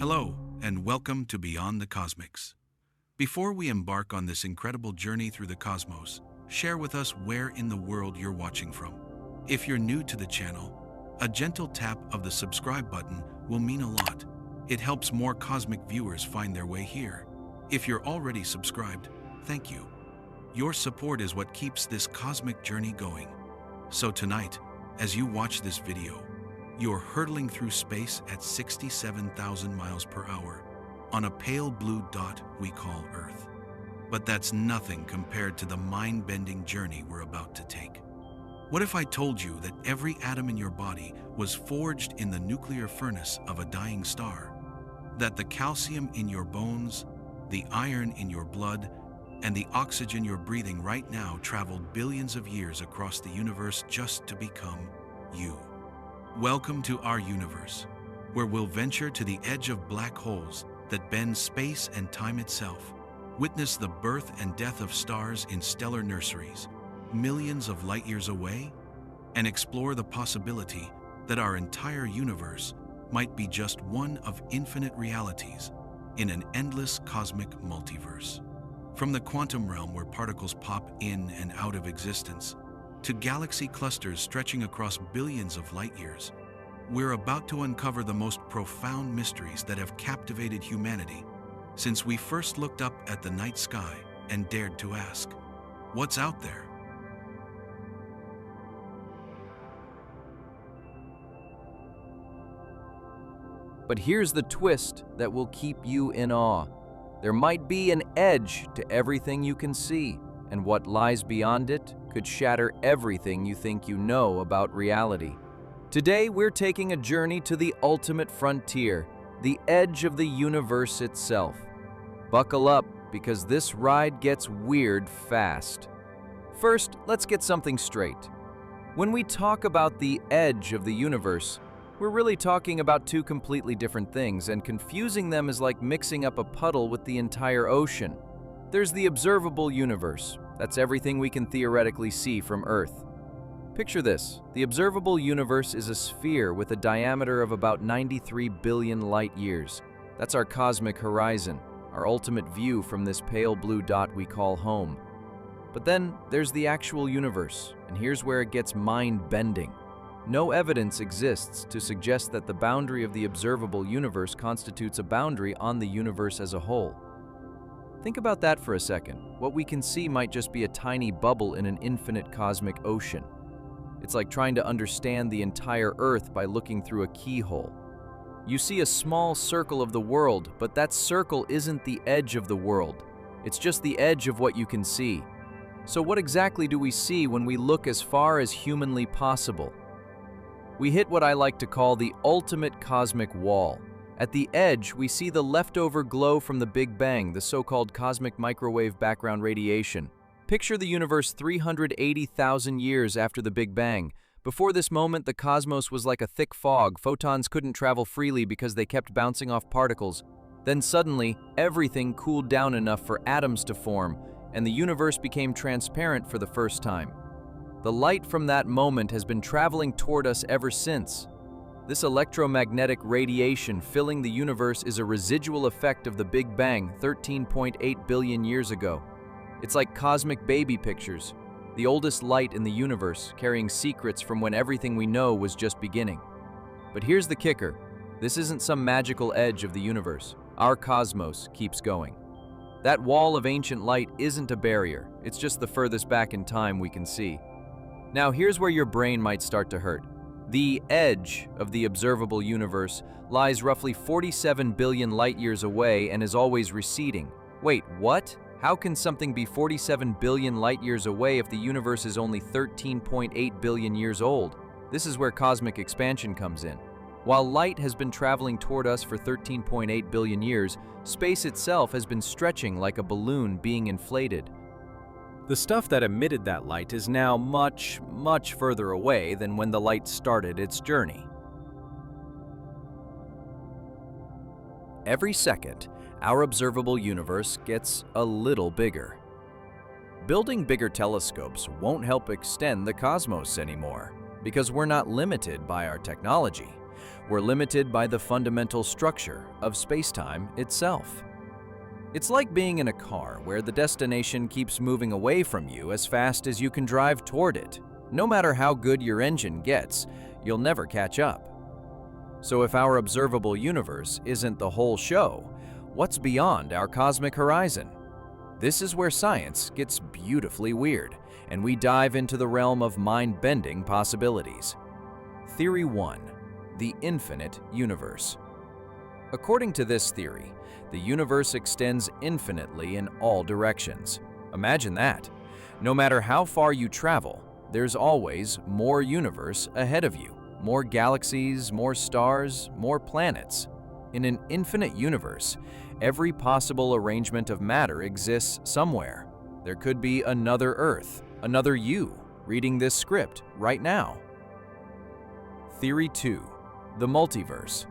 Hello, and welcome to Beyond the Cosmics. Before we embark on this incredible journey through the cosmos, share with us where in the world you're watching from. If you're new to the channel, a gentle tap of the subscribe button will mean a lot. It helps more cosmic viewers find their way here. If you're already subscribed, thank you. Your support is what keeps this cosmic journey going. So tonight, as you watch this video, you're hurtling through space at 67,000 miles per hour on a pale blue dot we call Earth. But that's nothing compared to the mind-bending journey we're about to take. What if I told you that every atom in your body was forged in the nuclear furnace of a dying star? That the calcium in your bones, the iron in your blood, and the oxygen you're breathing right now traveled billions of years across the universe just to become you. Welcome to our universe, where we'll venture to the edge of black holes that bend space and time itself, witness the birth and death of stars in stellar nurseries, millions of light years away, and explore the possibility that our entire universe might be just one of infinite realities in an endless cosmic multiverse. From the quantum realm where particles pop in and out of existence, to galaxy clusters stretching across billions of light years, we're about to uncover the most profound mysteries that have captivated humanity since we first looked up at the night sky and dared to ask, what's out there? But here's the twist that will keep you in awe. There might be an edge to everything you can see, and what lies beyond it could shatter everything you think you know about reality. Today, we're taking a journey to the ultimate frontier, the edge of the universe itself. Buckle up, because this ride gets weird fast. First, let's get something straight. When we talk about the edge of the universe, we're really talking about two completely different things, and confusing them is like mixing up a puddle with the entire ocean. There's the observable universe. That's everything we can theoretically see from Earth. Picture this. The observable universe is a sphere with a diameter of about 93 billion light years. That's our cosmic horizon, our ultimate view from this pale blue dot we call home. But then there's the actual universe, and here's where it gets mind-bending. No evidence exists to suggest that the boundary of the observable universe constitutes a boundary on the universe as a whole. Think about that for a second. What we can see might just be a tiny bubble in an infinite cosmic ocean. It's like trying to understand the entire Earth by looking through a keyhole. You see a small circle of the world, but that circle isn't the edge of the world. It's just the edge of what you can see. So what exactly do we see when we look as far as humanly possible? We hit what I like to call the ultimate cosmic wall. At the edge, we see the leftover glow from the Big Bang, the so-called cosmic microwave background radiation. Picture the universe 380,000 years after the Big Bang. Before this moment, the cosmos was like a thick fog. Photons couldn't travel freely because they kept bouncing off particles. Then suddenly, everything cooled down enough for atoms to form, and the universe became transparent for the first time. The light from that moment has been traveling toward us ever since. This electromagnetic radiation filling the universe is a residual effect of the Big Bang 13.8 billion years ago. It's like cosmic baby pictures, the oldest light in the universe, carrying secrets from when everything we know was just beginning. But here's the kicker. This isn't some magical edge of the universe. Our cosmos keeps going. That wall of ancient light isn't a barrier. It's just the furthest back in time we can see. Now here's where your brain might start to hurt. The edge of the observable universe lies roughly 47 billion light-years away and is always receding. Wait, what? How can something be 47 billion light-years away if the universe is only 13.8 billion years old? This is where cosmic expansion comes in. While light has been traveling toward us for 13.8 billion years, space itself has been stretching like a balloon being inflated. The stuff that emitted that light is now much, much further away than when the light started its journey. Every second, our observable universe gets a little bigger. Building bigger telescopes won't help extend the cosmos anymore, because we're not limited by our technology. We're limited by the fundamental structure of space-time itself. It's like being in a car where the destination keeps moving away from you as fast as you can drive toward it. No matter how good your engine gets, you'll never catch up. So if our observable universe isn't the whole show, what's beyond our cosmic horizon? This is where science gets beautifully weird, and we dive into the realm of mind-bending possibilities. Theory 1. The infinite universe. According to this theory, the universe extends infinitely in all directions. Imagine that. No matter how far you travel, there's always more universe ahead of you. More galaxies, more stars, more planets. In an infinite universe, every possible arrangement of matter exists somewhere. There could be another Earth, another you, reading this script right now. Theory 2. The multiverse.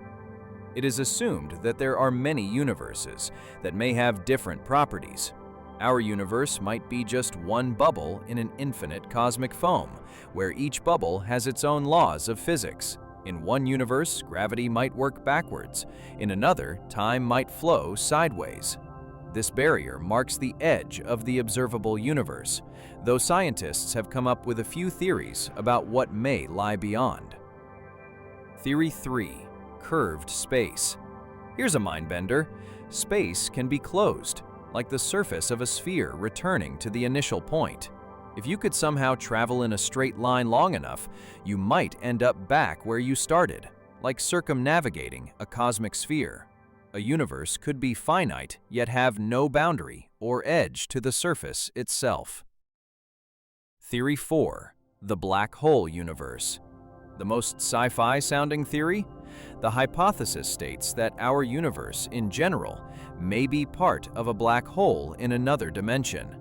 It is assumed that there are many universes that may have different properties. Our universe might be just one bubble in an infinite cosmic foam, where each bubble has its own laws of physics. In one universe, gravity might work backwards. In another, time might flow sideways. This barrier marks the edge of the observable universe, though scientists have come up with a few theories about what may lie beyond. Theory 3. Curved space. Here's a mind-bender. Space can be closed, like the surface of a sphere returning to the initial point. If you could somehow travel in a straight line long enough, you might end up back where you started, like circumnavigating a cosmic sphere. A universe could be finite, yet have no boundary or edge to the surface itself. Theory 4. The black hole universe. The most sci-fi sounding theory? The hypothesis states that our universe, in general, may be part of a black hole in another dimension.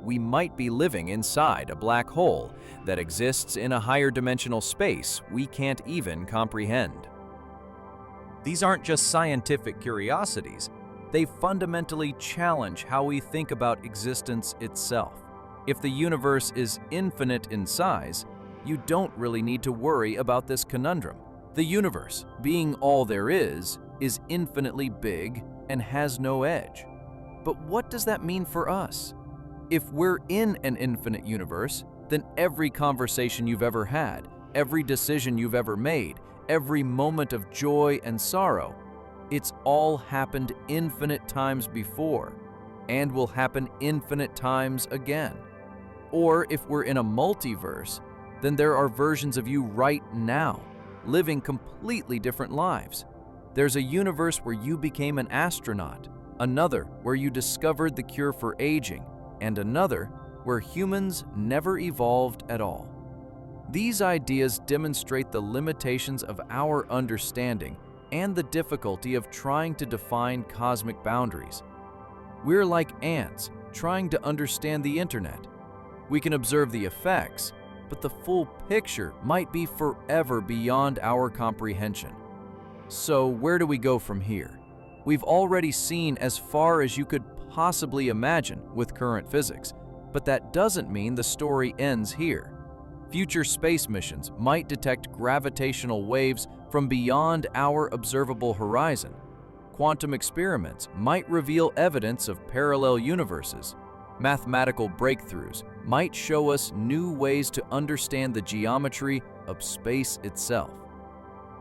We might be living inside a black hole that exists in a higher dimensional space we can't even comprehend. These aren't just scientific curiosities. They fundamentally challenge how we think about existence itself. If the universe is infinite in size, you don't really need to worry about this conundrum. The universe, being all there is infinitely big and has no edge. But what does that mean for us? If we're in an infinite universe, then every conversation you've ever had, every decision you've ever made, every moment of joy and sorrow, it's all happened infinite times before and will happen infinite times again. Or if we're in a multiverse, then there are versions of you right now, living completely different lives. There's a universe where you became an astronaut, another where you discovered the cure for aging, and another where humans never evolved at all. These ideas demonstrate the limitations of our understanding and the difficulty of trying to define cosmic boundaries. We're like ants trying to understand the internet. We can observe the effects, but the full picture might be forever beyond our comprehension. So where do we go from here? We've already seen as far as you could possibly imagine with current physics, but that doesn't mean the story ends here. Future space missions might detect gravitational waves from beyond our observable horizon. Quantum experiments might reveal evidence of parallel universes. Mathematical breakthroughs might show us new ways to understand the geometry of space itself.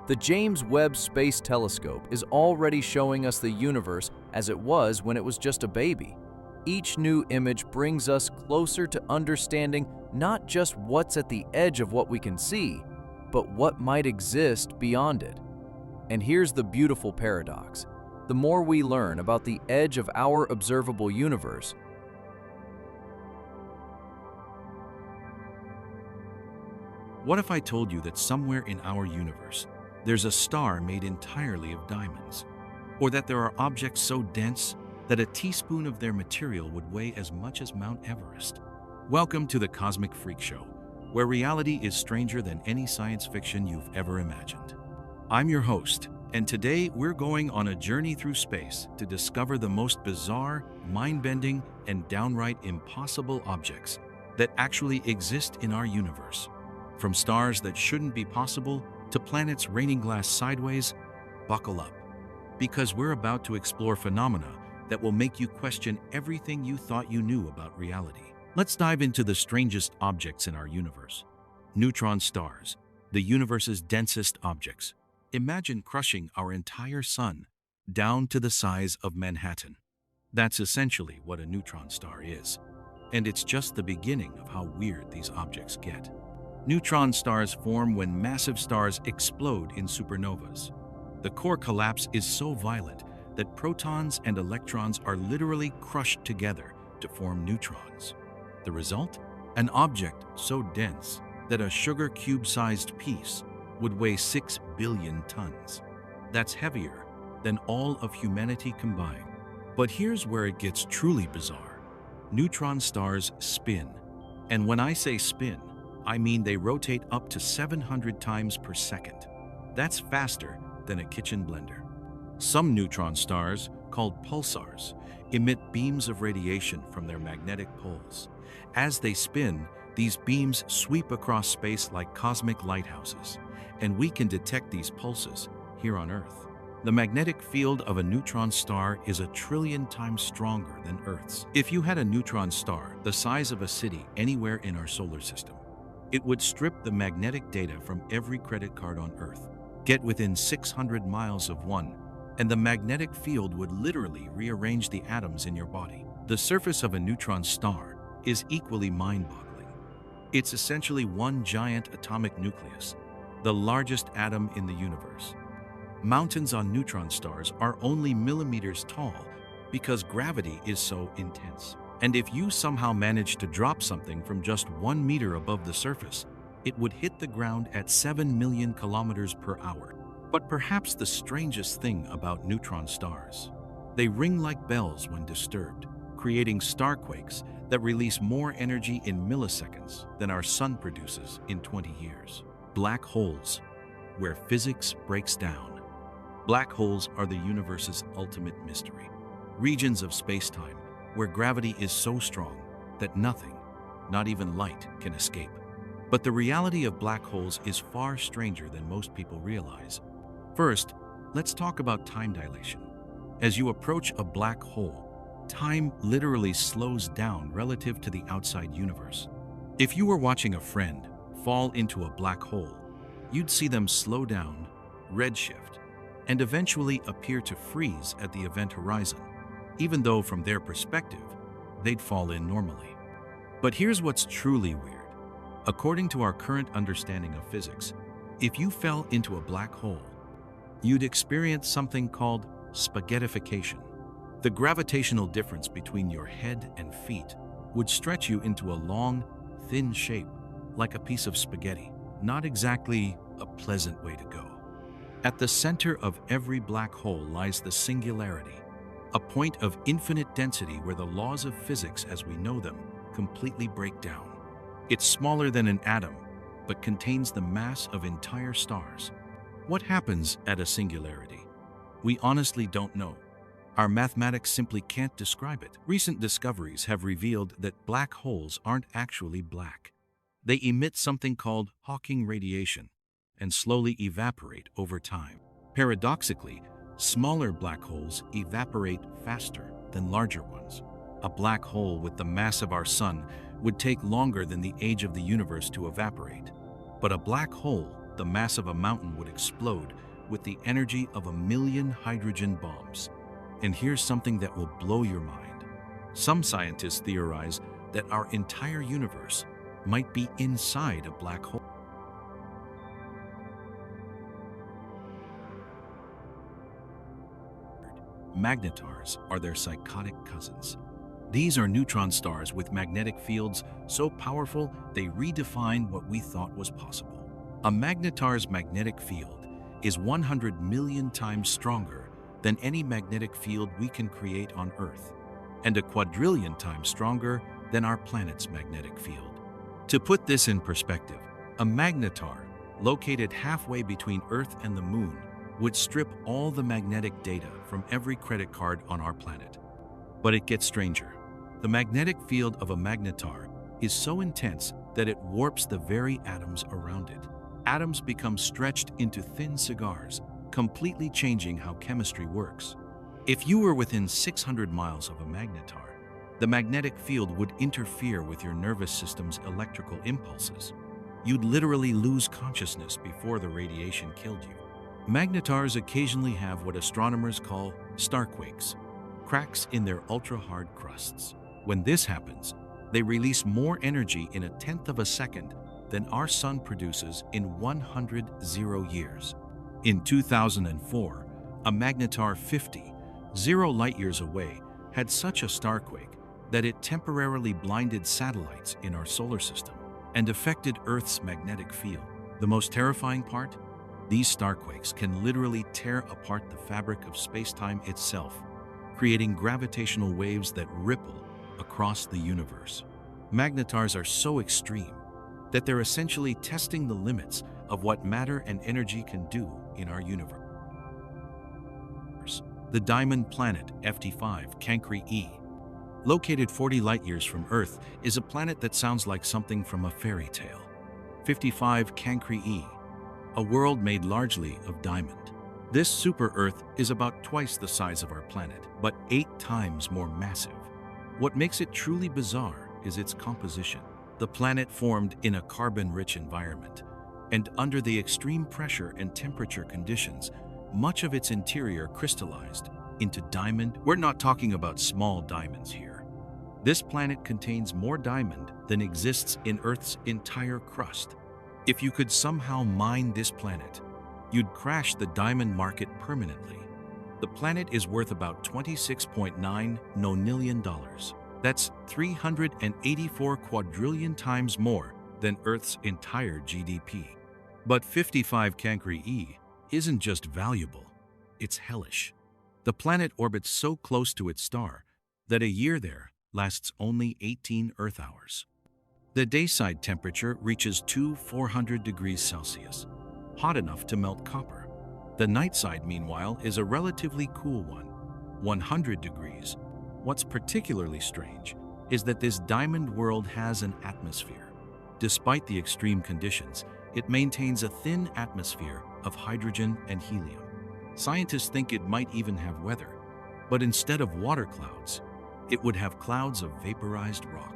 The James Webb Space Telescope is already showing us the universe as it was when it was just a baby. Each new image brings us closer to understanding not just what's at the edge of what we can see, but what might exist beyond it. And here's the beautiful paradox. The more we learn about the edge of our observable universe, What if I told you that somewhere in our universe, there's a star made entirely of diamonds? Or that there are objects so dense that a teaspoon of their material would weigh as much as Mount Everest? Welcome to the Cosmic Freak Show, where reality is stranger than any science fiction you've ever imagined. I'm your host, and today we're going on a journey through space to discover the most bizarre, mind-bending, and downright impossible objects that actually exist in our universe. From stars that shouldn't be possible to planets raining glass sideways, buckle up, because we're about to explore phenomena that will make you question everything you thought you knew about reality. Let's dive into the strangest objects in our universe. Neutron stars, the universe's densest objects. Imagine crushing our entire sun down to the size of Manhattan. That's essentially what a neutron star is. And it's just the beginning of how weird these objects get. Neutron stars form when massive stars explode in supernovas. The core collapse is so violent that protons and electrons are literally crushed together to form neutrons. The result? An object so dense that a sugar cube-sized piece would weigh 6 billion tons. That's heavier than all of humanity combined. But here's where it gets truly bizarre. Neutron stars spin. And when I say spin, I mean they rotate up to 700 times per second. That's faster than a kitchen blender. Some neutron stars, called pulsars, emit beams of radiation from their magnetic poles. As they spin, these beams sweep across space like cosmic lighthouses, and we can detect these pulses here on Earth. The magnetic field of a neutron star is 1 trillion times stronger than Earth's. If you had a neutron star the size of a city anywhere in our solar system, it would strip the magnetic data from every credit card on Earth, get within 600 miles of one, and the magnetic field would literally rearrange the atoms in your body. The surface of a neutron star is equally mind-boggling. It's essentially one giant atomic nucleus, the largest atom in the universe. Mountains on neutron stars are only millimeters tall because gravity is so intense. And if you somehow manage to drop something from just 1 meter above the surface, it would hit the ground at 7 million kilometers per hour. But perhaps the strangest thing about neutron stars, they ring like bells when disturbed, creating starquakes that release more energy in milliseconds than our sun produces in 20 years. Black holes, where physics breaks down. Black holes are the universe's ultimate mystery. Regions of space-time where gravity is so strong that nothing, not even light, can escape. But the reality of black holes is far stranger than most people realize. First, let's talk about time dilation. As you approach a black hole, time literally slows down relative to the outside universe. If you were watching a friend fall into a black hole, you'd see them slow down, redshift, and eventually appear to freeze at the event horizon, even though from their perspective, they'd fall in normally. But here's what's truly weird. According to our current understanding of physics, if you fell into a black hole, you'd experience something called spaghettification. The gravitational difference between your head and feet would stretch you into a long, thin shape, like a piece of spaghetti. Not exactly a pleasant way to go. At the center of every black hole lies the singularity, a point of infinite density where the laws of physics as we know them completely break down. It's smaller than an atom, but contains the mass of entire stars. What happens at a singularity? We honestly don't know. Our mathematics simply can't describe it. Recent discoveries have revealed that black holes aren't actually black. They emit something called Hawking radiation and slowly evaporate over time. Paradoxically, smaller black holes evaporate faster than larger ones. A black hole with the mass of our sun would take longer than the age of the universe to evaporate. But a black hole, the mass of a mountain, would explode with the energy of 1 million hydrogen bombs. And here's something that will blow your mind. Some scientists theorize that our entire universe might be inside a black hole. Magnetars are their psychotic cousins. These are neutron stars with magnetic fields so powerful they redefine what we thought was possible. A magnetar's magnetic field is 100 million times stronger than any magnetic field we can create on Earth, and a quadrillion times stronger than our planet's magnetic field. To put this in perspective, a magnetar, located halfway between Earth and the Moon, would strip all the magnetic data from every credit card on our planet. But it gets stranger. The magnetic field of a magnetar is so intense that it warps the very atoms around it. atoms become stretched into thin cigars, completely changing how chemistry works. If you were within 600 miles of a magnetar, the magnetic field would interfere with your nervous system's electrical impulses. You'd literally lose consciousness before the radiation killed you. Magnetars occasionally have what astronomers call starquakes, cracks in their ultra-hard crusts. When this happens, they release more energy in 1/10 of a second than our sun produces in 100 years. In 2004, a magnetar 50, 0 light-years away, had such a starquake that it temporarily blinded satellites in our solar system and affected Earth's magnetic field. The most terrifying part? These starquakes can literally tear apart the fabric of space-time itself, creating gravitational waves that ripple across the universe. Magnetars are so extreme that they're essentially testing the limits of what matter and energy can do in our universe. The diamond planet FT5 Cancri E, located 40 light-years from Earth, is a planet that sounds like something from a fairy tale. 55 Cancri E, a world made largely of diamond. This super-Earth is about twice the size of our planet, but 8 times more massive. What makes it truly bizarre is its composition. The planet formed in a carbon-rich environment, and under the extreme pressure and temperature conditions, much of its interior crystallized into diamond. We're not talking about small diamonds here. This planet contains more diamond than exists in Earth's entire crust. If you could somehow mine this planet, you'd crash the diamond market permanently. The planet is worth about $26.9 million. That's 384 quadrillion times more than Earth's entire GDP. But 55 Cancri E isn't just valuable, it's hellish. The planet orbits so close to its star that a year there lasts only 18 Earth hours. The dayside temperature reaches 400 degrees Celsius, hot enough to melt copper. The nightside, meanwhile, is a relatively cool one, 100 degrees. What's particularly strange is that this diamond world has an atmosphere. Despite the extreme conditions, it maintains a thin atmosphere of hydrogen and helium. Scientists think it might even have weather, but instead of water clouds, it would have clouds of vaporized rock.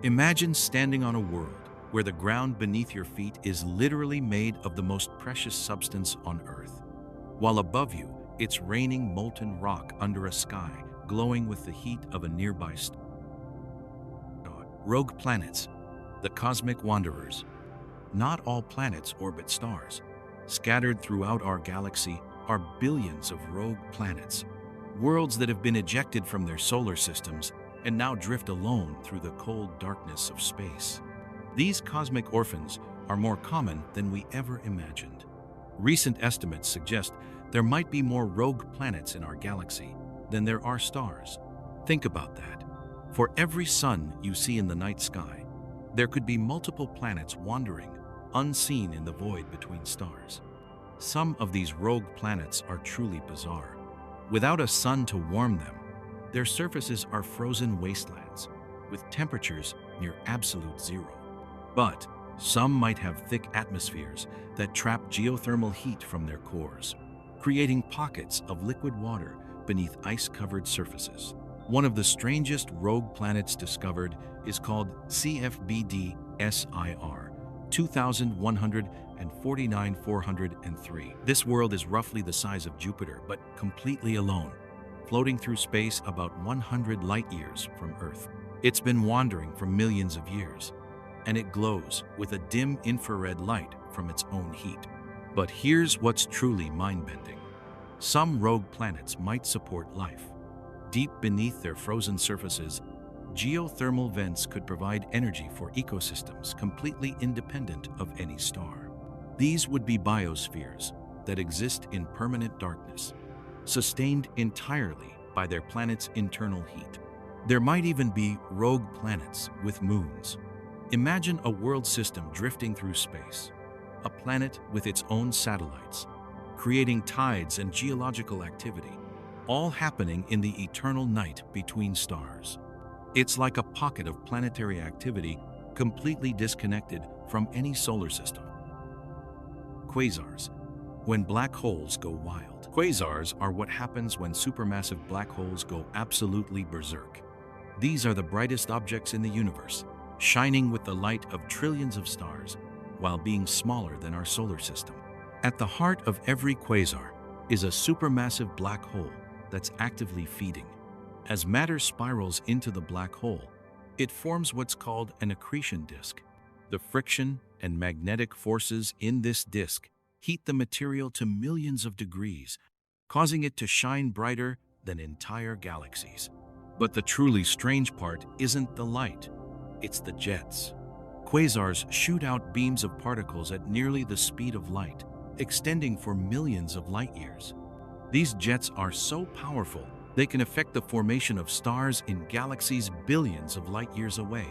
Imagine standing on a world where the ground beneath your feet is literally made of the most precious substance on Earth, while above you, it's raining molten rock under a sky glowing with the heat of a nearby star. Rogue planets, the cosmic wanderers. Not all planets orbit stars. Scattered throughout our galaxy are billions of rogue planets, worlds that have been ejected from their solar systems and now drift alone through the cold darkness of space. These cosmic orphans are more common than we ever imagined. Recent estimates suggest there might be more rogue planets in our galaxy than there are stars. Think about that. For every sun you see in the night sky, there could be multiple planets wandering, unseen in the void between stars. Some of these rogue planets are truly bizarre. Without a sun to warm them, their surfaces are frozen wastelands, with temperatures near absolute zero. But some might have thick atmospheres that trap geothermal heat from their cores, creating pockets of liquid water beneath ice-covered surfaces. One of the strangest rogue planets discovered is called CFBD SIR 2149-403. This world is roughly the size of Jupiter, but completely alone, floating through space about 100 light-years from Earth. It's been wandering for millions of years, and it glows with a dim infrared light from its own heat. But here's what's truly mind-bending. Some rogue planets might support life. Deep beneath their frozen surfaces, geothermal vents could provide energy for ecosystems completely independent of any star. These would be biospheres that exist in permanent darkness, sustained entirely by their planet's internal heat. There might even be rogue planets with moons. Imagine a world system drifting through space, a planet with its own satellites, creating tides and geological activity, all happening in the eternal night between stars. It's like a pocket of planetary activity completely disconnected from any solar system. Quasars. When black holes go wild. Quasars are what happens when supermassive black holes go absolutely berserk. These are the brightest objects in the universe, shining with the light of trillions of stars, while being smaller than our solar system. At the heart of every quasar is a supermassive black hole that's actively feeding. As matter spirals into the black hole, it forms what's called an accretion disk. The friction and magnetic forces in this disk heat the material to millions of degrees, causing it to shine brighter than entire galaxies. But the truly strange part isn't the light, it's the jets. Quasars shoot out beams of particles at nearly the speed of light, extending for millions of light years. These jets are so powerful, they can affect the formation of stars in galaxies billions of light years away.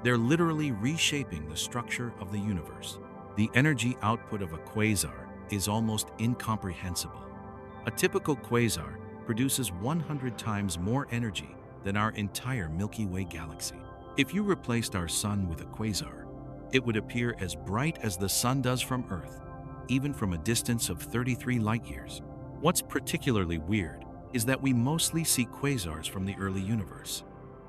They're literally reshaping the structure of the universe. The energy output of a quasar is almost incomprehensible. A typical quasar produces 100 times more energy than our entire Milky Way galaxy. If you replaced our sun with a quasar, it would appear as bright as the sun does from Earth, even from a distance of 33 light years. What's particularly weird is that we mostly see quasars from the early universe.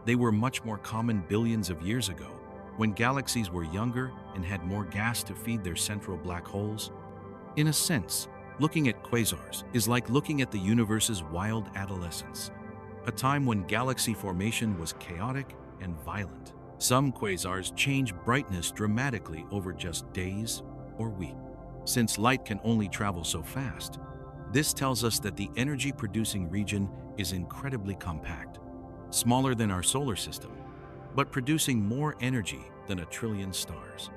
They were much more common billions of years ago, when galaxies were younger and had more gas to feed their central black holes. In a sense, looking at quasars is like looking at the universe's wild adolescence, a time when galaxy formation was chaotic and violent. Some quasars change brightness dramatically over just days or weeks. Since light can only travel so fast, this tells us that the energy-producing region is incredibly compact, smaller than our solar system, but producing more energy than a trillion stars.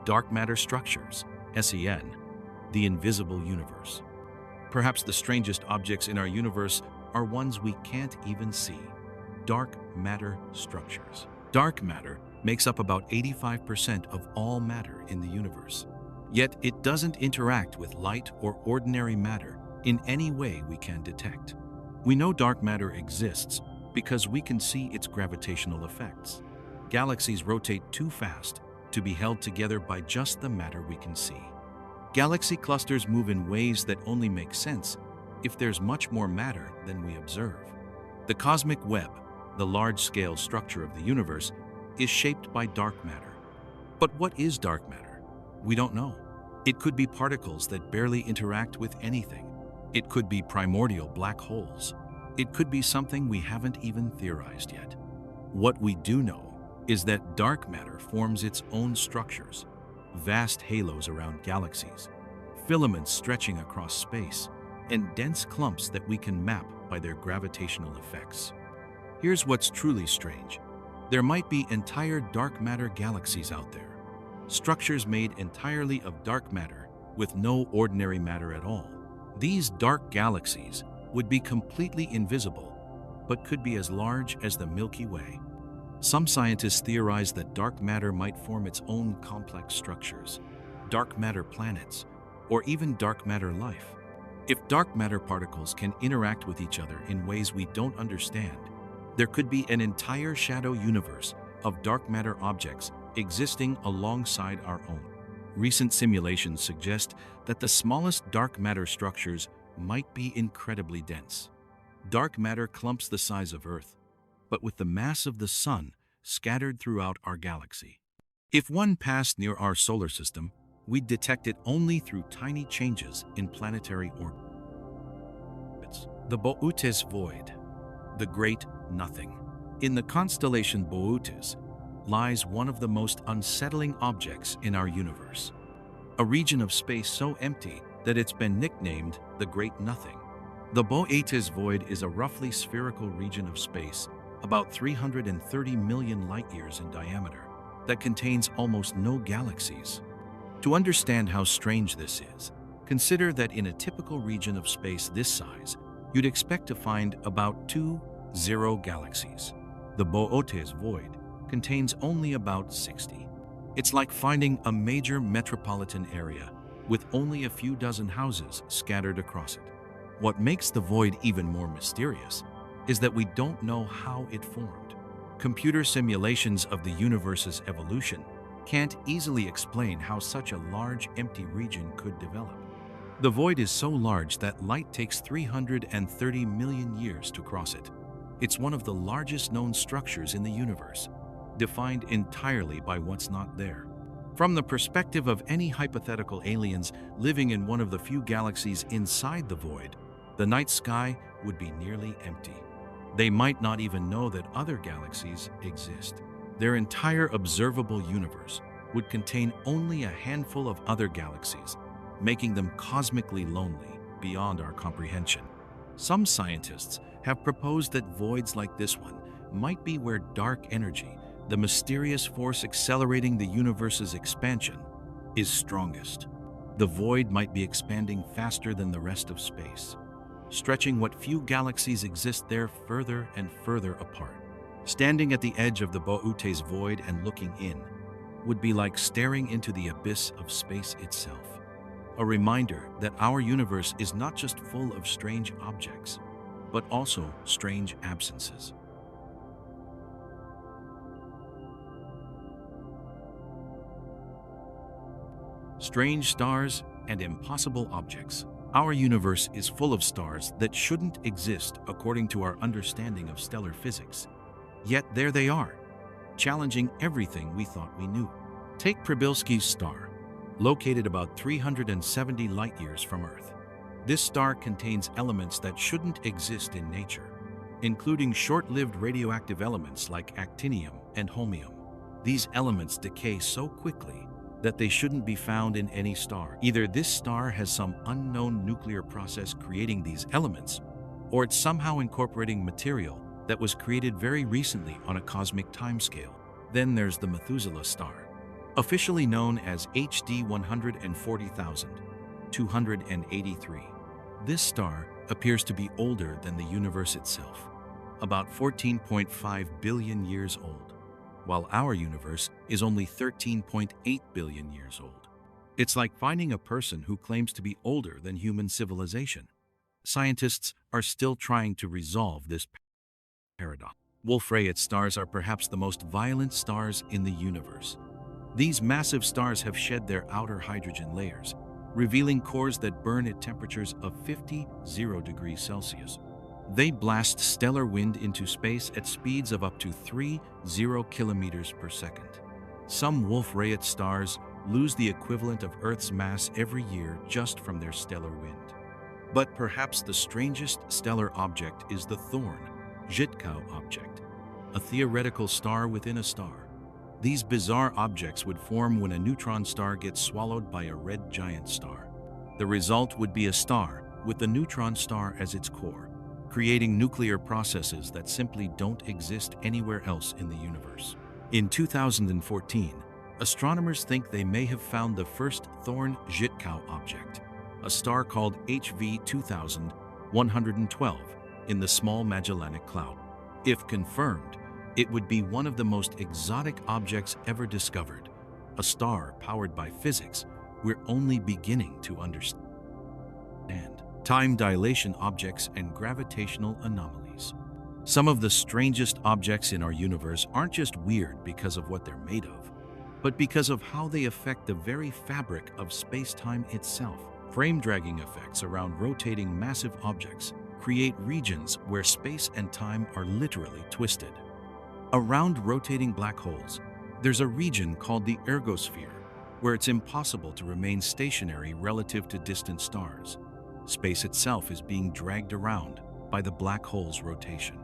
Dark matter structures, SEN, the invisible universe. Perhaps the strangest objects in our universe are ones we can't even see. Dark matter structures. Dark matter makes up about 85% of all matter in the universe. Yet it doesn't interact with light or ordinary matter in any way we can detect. We know dark matter exists because we can see its gravitational effects. Galaxies rotate too fast to be held together by just the matter we can see. Galaxy clusters move in ways that only make sense if there's much more matter than we observe. The cosmic web, the large-scale structure of the universe, is shaped by dark matter. But what is dark matter? We don't know. It could be particles that barely interact with anything. It could be primordial black holes. It could be something we haven't even theorized yet. What we do know is that dark matter forms its own structures, vast halos around galaxies, filaments stretching across space, and dense clumps that we can map by their gravitational effects. Here's what's truly strange. There might be entire dark matter galaxies out there, structures made entirely of dark matter with no ordinary matter at all. These dark galaxies would be completely invisible, but could be as large as the Milky Way. Some scientists theorize that dark matter might form its own complex structures, dark matter planets, or even dark matter life. If dark matter particles can interact with each other in ways we don't understand, there could be an entire shadow universe of dark matter objects existing alongside our own. Recent simulations suggest that the smallest dark matter structures might be incredibly dense. Dark matter clumps the size of Earth, but with the mass of the Sun scattered throughout our galaxy. If one passed near our solar system, we'd detect it only through tiny changes in planetary orbits. The Boötes Void, the Great Nothing. In the constellation Boötes lies one of the most unsettling objects in our universe, a region of space so empty that it's been nicknamed the Great Nothing. The Boötes Void is a roughly spherical region of space, about 330 million light-years in diameter, that contains almost no galaxies. To understand how strange this is, consider that in a typical region of space this size, you'd expect to find about 2 zero galaxies. The Boötes Void contains only about 60. It's like finding a major metropolitan area with only a few dozen houses scattered across it. What makes the void even more mysterious is that we don't know how it formed. Computer simulations of the universe's evolution can't easily explain how such a large empty region could develop. The void is so large that light takes 330 million years to cross it. It's one of the largest known structures in the universe, defined entirely by what's not there. From the perspective of any hypothetical aliens living in one of the few galaxies inside the void, the night sky would be nearly empty. They might not even know that other galaxies exist. Their entire observable universe would contain only a handful of other galaxies, making them cosmically lonely beyond our comprehension. Some scientists have proposed that voids like this one might be where dark energy, the mysterious force accelerating the universe's expansion, is strongest. The void might be expanding faster than the rest of space, stretching what few galaxies exist there further and further apart. Standing at the edge of the Boötes void and looking in would be like staring into the abyss of space itself. A reminder that our universe is not just full of strange objects, but also strange absences. Strange stars and impossible objects. Our universe is full of stars that shouldn't exist according to our understanding of stellar physics. Yet there they are, challenging everything we thought we knew. Take Przybylski's star, located about 370 light-years from Earth. This star contains elements that shouldn't exist in nature, including short-lived radioactive elements like actinium and holmium. These elements decay so quickly that they shouldn't be found in any star. Either this star has some unknown nuclear process creating these elements, or it's somehow incorporating material that was created very recently on a cosmic timescale. Then there's the Methuselah star, officially known as HD 140,283. This star appears to be older than the universe itself, about 14.5 billion years old, while our universe is only 13.8 billion years old. It's like finding a person who claims to be older than human civilization. Scientists are still trying to resolve this paradox. Wolf-Rayet stars are perhaps the most violent stars in the universe. These massive stars have shed their outer hydrogen layers, revealing cores that burn at temperatures of 50 degrees Celsius. They blast stellar wind into space at speeds of up to 30 kilometers per second. Some Wolf-Rayet stars lose the equivalent of Earth's mass every year just from their stellar wind. But perhaps the strangest stellar object is the Thorn Zhitkow object, a theoretical star within a star. These bizarre objects would form when a neutron star gets swallowed by a red giant star. The result would be a star with the neutron star as its core, creating nuclear processes that simply don't exist anywhere else in the universe. In 2014, astronomers think they may have found the first Thorn Zhitkow object, a star called HV 2112, in the Small Magellanic Cloud. If confirmed, it would be one of the most exotic objects ever discovered, a star powered by physics we're only beginning to understand. Time dilation objects and gravitational anomalies. Some of the strangest objects in our universe aren't just weird because of what they're made of, but because of how they affect the very fabric of space-time itself. Frame-dragging effects around rotating massive objects create regions where space and time are literally twisted. Around rotating black holes, there's a region called the ergosphere, where it's impossible to remain stationary relative to distant stars. Space itself is being dragged around by the black hole's rotation.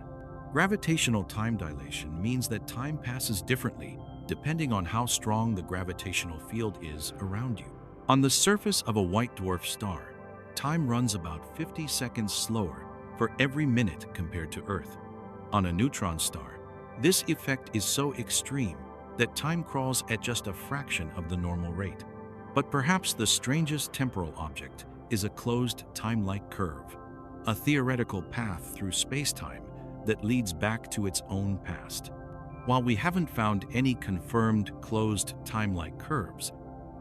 Gravitational time dilation means that time passes differently depending on how strong the gravitational field is around you. On the surface of a white dwarf star, time runs about 50 seconds slower for every minute compared to Earth. On a neutron star, this effect is so extreme that time crawls at just a fraction of the normal rate. But perhaps the strangest temporal object is a closed time-like curve, a theoretical path through space-time that leads back to its own past. While we haven't found any confirmed closed time-like curves,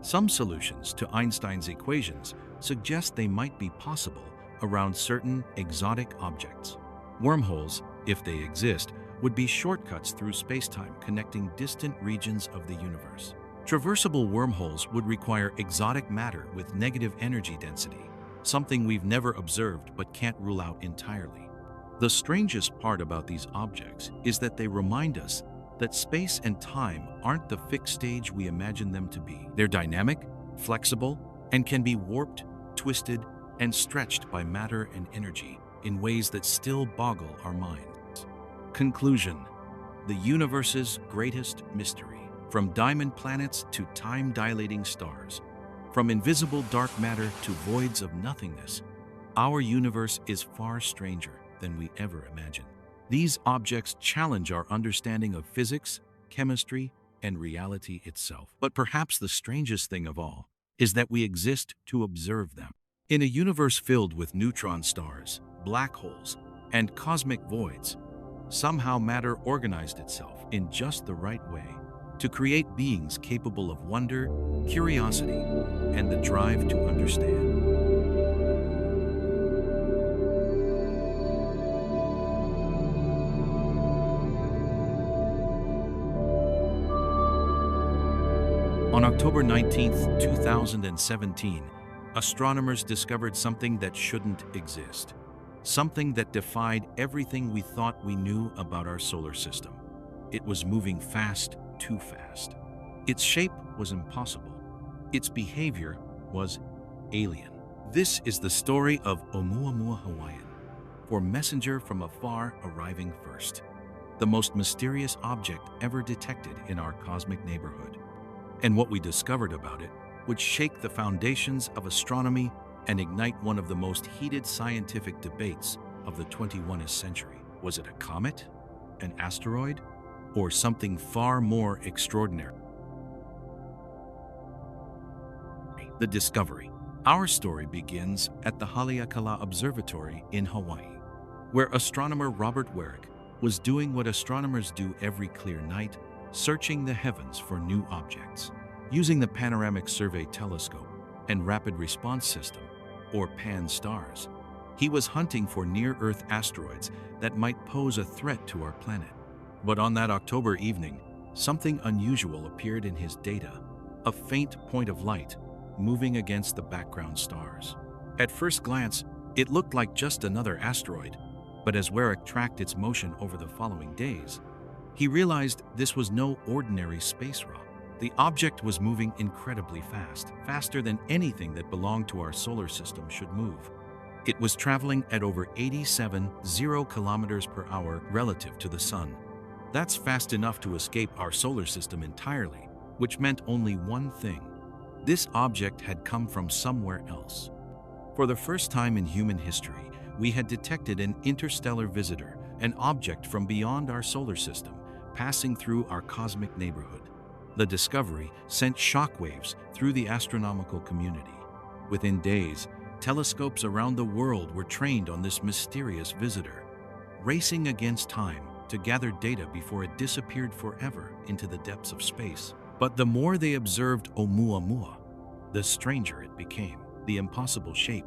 some solutions to Einstein's equations suggest they might be possible around certain exotic objects. Wormholes, if they exist, would be shortcuts through spacetime connecting distant regions of the universe. Traversable wormholes would require exotic matter with negative energy density, something we've never observed but can't rule out entirely. The strangest part about these objects is that they remind us that space and time aren't the fixed stage we imagine them to be. They're dynamic, flexible, and can be warped, twisted, and stretched by matter and energy in ways that still boggle our minds. Conclusion: the universe's greatest mystery. From diamond planets to time-dilating stars, from invisible dark matter to voids of nothingness, our universe is far stranger than we ever imagined. These objects challenge our understanding of physics, chemistry, and reality itself. But perhaps the strangest thing of all is that we exist to observe them. In a universe filled with neutron stars, black holes, and cosmic voids, somehow matter organized itself in just the right way to create beings capable of wonder, curiosity, and the drive to understand. On October 19, 2017, astronomers discovered something that shouldn't exist. Something that defied everything we thought we knew about our solar system. It was moving fast, too fast. Its shape was impossible. Its behavior was alien. This is the story of Oumuamua Hawaiian, or messenger from afar arriving first. The most mysterious object ever detected in our cosmic neighborhood. And what we discovered about it would shake the foundations of astronomy and ignite one of the most heated scientific debates of the 21st century. Was it a comet, an asteroid, or something far more extraordinary? The discovery. Our story begins at the Haleakala Observatory in Hawaii, where astronomer Robert Warwick was doing what astronomers do every clear night, searching the heavens for new objects. Using the Panoramic Survey Telescope and Rapid Response System, or PAN-STARRS, he was hunting for near-Earth asteroids that might pose a threat to our planet. But on that October evening, something unusual appeared in his data, a faint point of light moving against the background stars. At first glance, it looked like just another asteroid, but as Warwick tracked its motion over the following days, he realized this was no ordinary space rock. The object was moving incredibly fast, faster than anything that belonged to our solar system should move. It was traveling at over 87.0 kilometers per hour relative to the Sun. That's fast enough to escape our solar system entirely, which meant only one thing. This object had come from somewhere else. For the first time in human history, we had detected an interstellar visitor, an object from beyond our solar system, passing through our cosmic neighborhood. The discovery sent shockwaves through the astronomical community. Within days, telescopes around the world were trained on this mysterious visitor, racing against time to gather data before it disappeared forever into the depths of space. But the more they observed Oumuamua, the stranger it became, the impossible shape.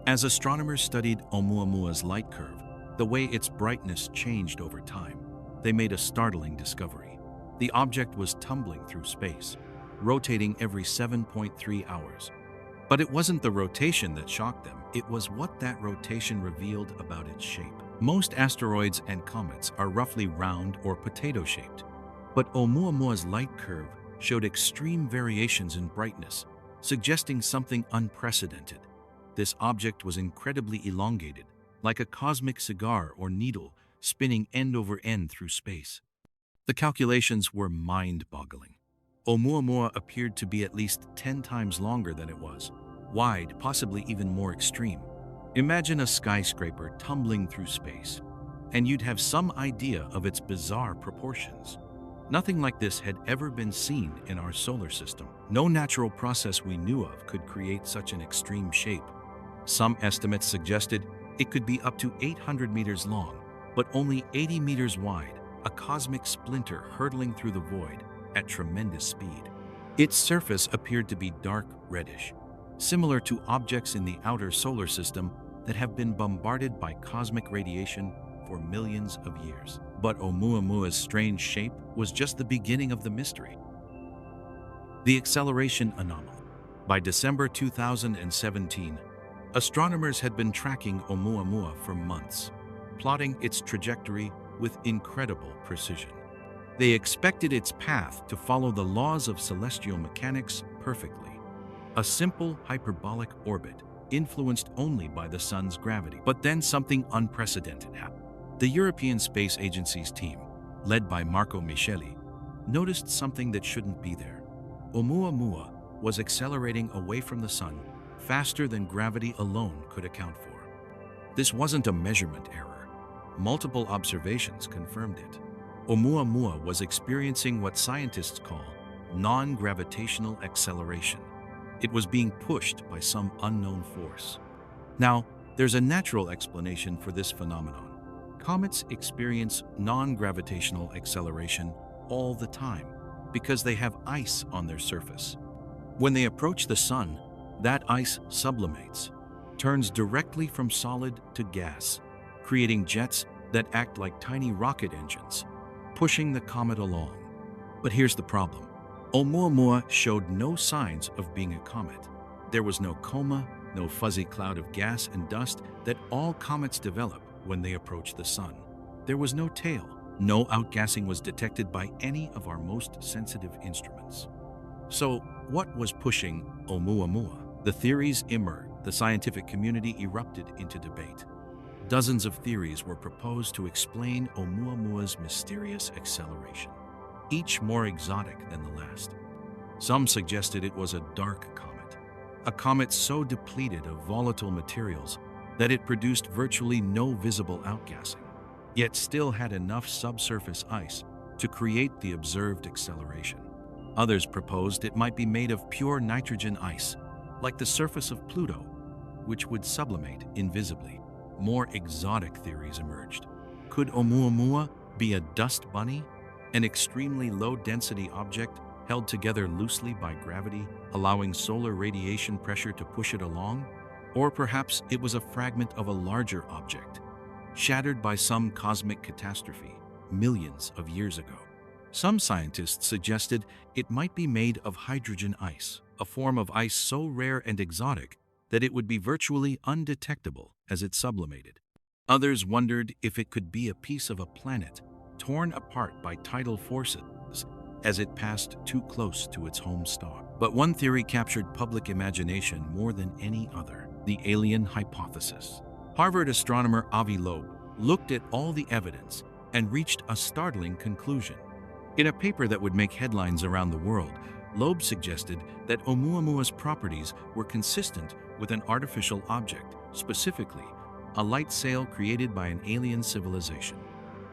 As astronomers studied Oumuamua's light curve, the way its brightness changed over time, they made a startling discovery. The object was tumbling through space, rotating every 7.3 hours. But it wasn't the rotation that shocked them, it was what that rotation revealed about its shape. Most asteroids and comets are roughly round or potato-shaped, but Oumuamua's light curve showed extreme variations in brightness, suggesting something unprecedented. This object was incredibly elongated, like a cosmic cigar or needle spinning end over end through space. The calculations were mind-boggling. Oumuamua appeared to be at least 10 times longer than it was, wide, possibly even more extreme. Imagine a skyscraper tumbling through space, and you'd have some idea of its bizarre proportions. Nothing like this had ever been seen in our solar system. No natural process we knew of could create such an extreme shape. Some estimates suggested it could be up to 800 meters long, but only 80 meters wide, a cosmic splinter hurtling through the void at tremendous speed. Its surface appeared to be dark reddish, similar to objects in the outer solar system that have been bombarded by cosmic radiation for millions of years. But Oumuamua's strange shape was just the beginning of the mystery. The acceleration anomaly. By December 2017, astronomers had been tracking Oumuamua for months, plotting its trajectory with incredible precision. They expected its path to follow the laws of celestial mechanics perfectly, a simple hyperbolic orbit influenced only by the sun's gravity. But then something unprecedented happened. The European Space Agency's team, led by Marco Micheli, noticed something that shouldn't be there. Oumuamua was accelerating away from the sun faster than gravity alone could account for. This wasn't a measurement error. Multiple observations confirmed it. Oumuamua was experiencing what scientists call non-gravitational acceleration. It was being pushed by some unknown force. Now, there's a natural explanation for this phenomenon. Comets experience non-gravitational acceleration all the time because they have ice on their surface. When they approach the sun, that ice sublimates, turns directly from solid to gas, creating jets that act like tiny rocket engines, pushing the comet along. But here's the problem. Oumuamua showed no signs of being a comet. There was no coma, no fuzzy cloud of gas and dust that all comets develop when they approach the sun. There was no tail. No outgassing was detected by any of our most sensitive instruments. So, what was pushing Oumuamua? The theories emerged. The scientific community erupted into debate. Dozens of theories were proposed to explain Oumuamua's mysterious acceleration, each more exotic than the last. Some suggested it was a dark comet, a comet so depleted of volatile materials that it produced virtually no visible outgassing, yet still had enough subsurface ice to create the observed acceleration. Others proposed it might be made of pure nitrogen ice, like the surface of Pluto, which would sublimate invisibly. More exotic theories emerged. Could Oumuamua be a dust bunny, an extremely low-density object held together loosely by gravity, allowing solar radiation pressure to push it along? Or perhaps it was a fragment of a larger object, shattered by some cosmic catastrophe millions of years ago. Some scientists suggested it might be made of hydrogen ice, a form of ice so rare and exotic that it would be virtually undetectable as it sublimated. Others wondered if it could be a piece of a planet torn apart by tidal forces as it passed too close to its home star. But one theory captured public imagination more than any other: the alien hypothesis. Harvard astronomer Avi Loeb looked at all the evidence and reached a startling conclusion. In a paper that would make headlines around the world, Loeb suggested that Oumuamua's properties were consistent with an artificial object, specifically a light sail created by an alien civilization.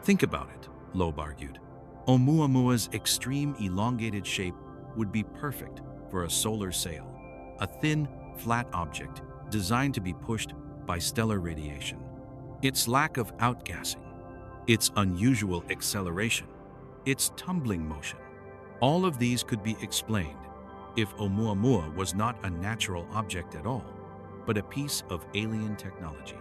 Think about it, Loeb argued. Oumuamua's extreme elongated shape would be perfect for a solar sail, a thin, flat object designed to be pushed by stellar radiation. Its lack of outgassing, its unusual acceleration, its tumbling motion, all of these could be explained if Oumuamua was not a natural object at all, but a piece of alien technology.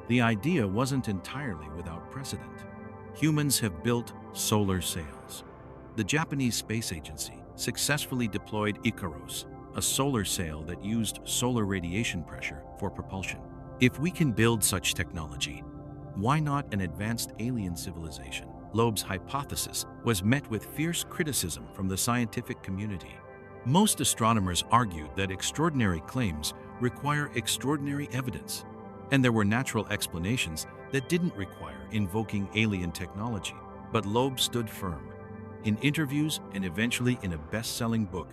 The idea wasn't entirely without precedent. Humans have built solar sails. The Japanese Space Agency successfully deployed Icaros, a solar sail that used solar radiation pressure for propulsion. If we can build such technology, why not an advanced alien civilization? Loeb's hypothesis was met with fierce criticism from the scientific community. Most astronomers argued that extraordinary claims require extraordinary evidence, and there were natural explanations that didn't require invoking alien technology. But Loeb stood firm. In interviews and eventually in a best-selling book,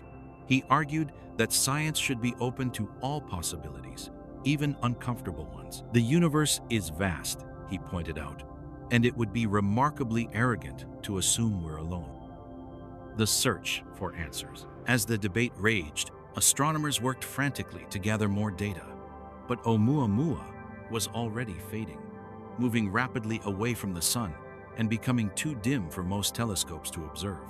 he argued that science should be open to all possibilities, even uncomfortable ones. The universe is vast, he pointed out, and it would be remarkably arrogant to assume we're alone. The search for answers. As the debate raged, astronomers worked frantically to gather more data. But Oumuamua was already fading, moving rapidly away from the sun and becoming too dim for most telescopes to observe.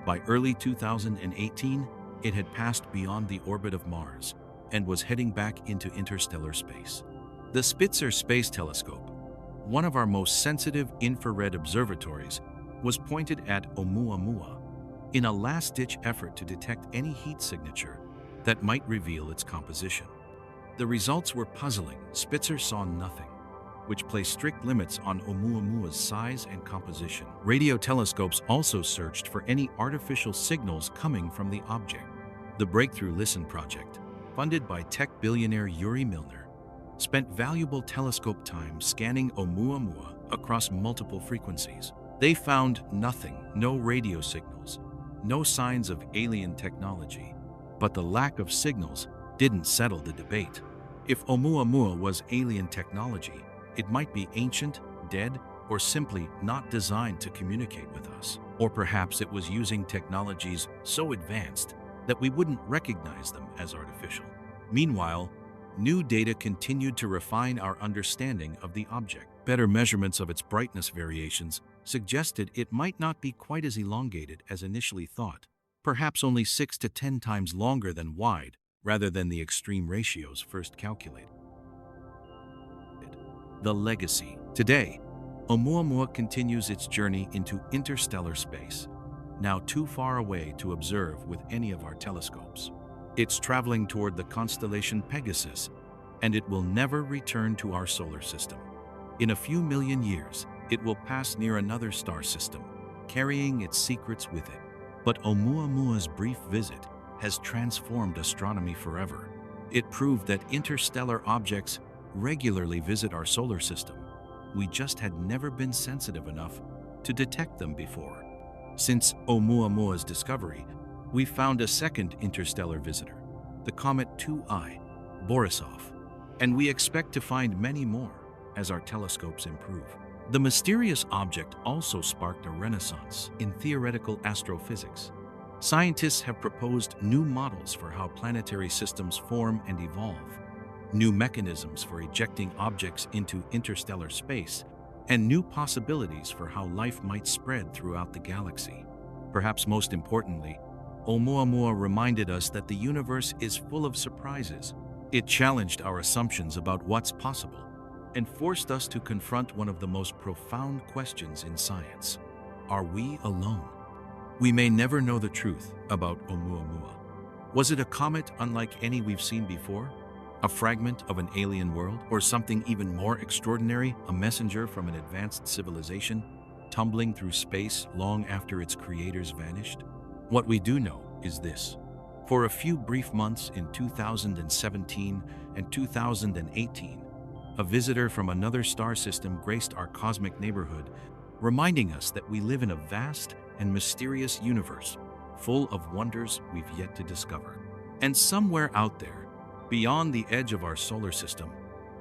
By early 2018, it had passed beyond the orbit of Mars and was heading back into interstellar space. The Spitzer Space Telescope, one of our most sensitive infrared observatories, was pointed at Oumuamua. in a last-ditch effort to detect any heat signature that might reveal its composition. The results were puzzling. Spitzer saw nothing, which placed strict limits on Oumuamua's size and composition. Radio telescopes also searched for any artificial signals coming from the object. The Breakthrough Listen project, funded by tech billionaire Yuri Milner, spent valuable telescope time scanning Oumuamua across multiple frequencies. They found nothing, no radio signals, no signs of alien technology. But the lack of signals didn't settle the debate. If Oumuamua was alien technology, it might be ancient, dead, or simply not designed to communicate with us. Or perhaps it was using technologies so advanced that we wouldn't recognize them as artificial. Meanwhile, new data continued to refine our understanding of the object. Better measurements of its brightness variations suggested it might not be quite as elongated as initially thought, perhaps only 6 to 10 times longer than wide, rather than the extreme ratios first calculated. The legacy. Today, Oumuamua continues its journey into interstellar space, now too far away to observe with any of our telescopes. It's traveling toward the constellation Pegasus, and it will never return to our solar system. In a few million years, it will pass near another star system, carrying its secrets with it. But Oumuamua's brief visit has transformed astronomy forever. It proved that interstellar objects regularly visit our solar system. We just had never been sensitive enough to detect them before. Since Oumuamua's discovery, we found a second interstellar visitor, the comet 2I, Borisov, and we expect to find many more as our telescopes improve. The mysterious object also sparked a renaissance in theoretical astrophysics. Scientists have proposed new models for how planetary systems form and evolve, new mechanisms for ejecting objects into interstellar space, and new possibilities for how life might spread throughout the galaxy. Perhaps most importantly, Oumuamua reminded us that the universe is full of surprises. It challenged our assumptions about what's possible and forced us to confront one of the most profound questions in science. Are we alone? We may never know the truth about Oumuamua. Was it a comet unlike any we've seen before? A fragment of an alien world? Or something even more extraordinary, a messenger from an advanced civilization, tumbling through space long after its creators vanished? What we do know is this. For a few brief months in 2017 and 2018, a visitor from another star system graced our cosmic neighborhood, reminding us that we live in a vast and mysterious universe, full of wonders we've yet to discover. And somewhere out there, beyond the edge of our solar system,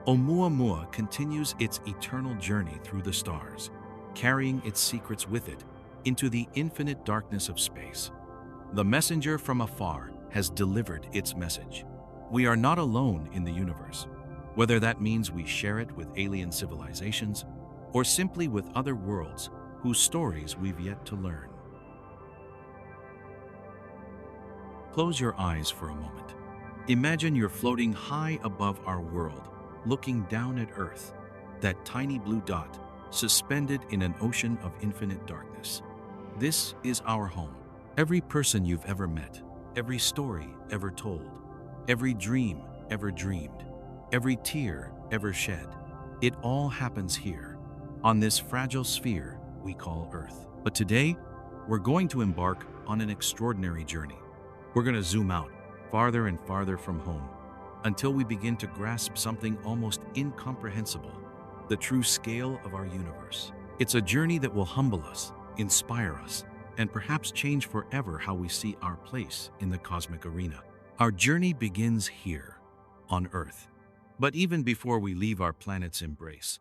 Oumuamua continues its eternal journey through the stars, carrying its secrets with it into the infinite darkness of space. The messenger from afar has delivered its message. We are not alone in the universe, whether that means we share it with alien civilizations or simply with other worlds whose stories we've yet to learn. Close your eyes for a moment. Imagine you're floating high above our world, looking down at Earth, that tiny blue dot suspended in an ocean of infinite darkness. This is our home. Every person you've ever met, every story ever told, every dream ever dreamed, every tear ever shed, it all happens here, on this fragile sphere we call Earth. But today, we're going to embark on an extraordinary journey. We're going to zoom out, farther and farther from home, until we begin to grasp something almost incomprehensible, the true scale of our universe. It's a journey that will humble us, inspire us, and perhaps change forever how we see our place in the cosmic arena. Our journey begins here, on Earth. But even before we leave our planet's embrace,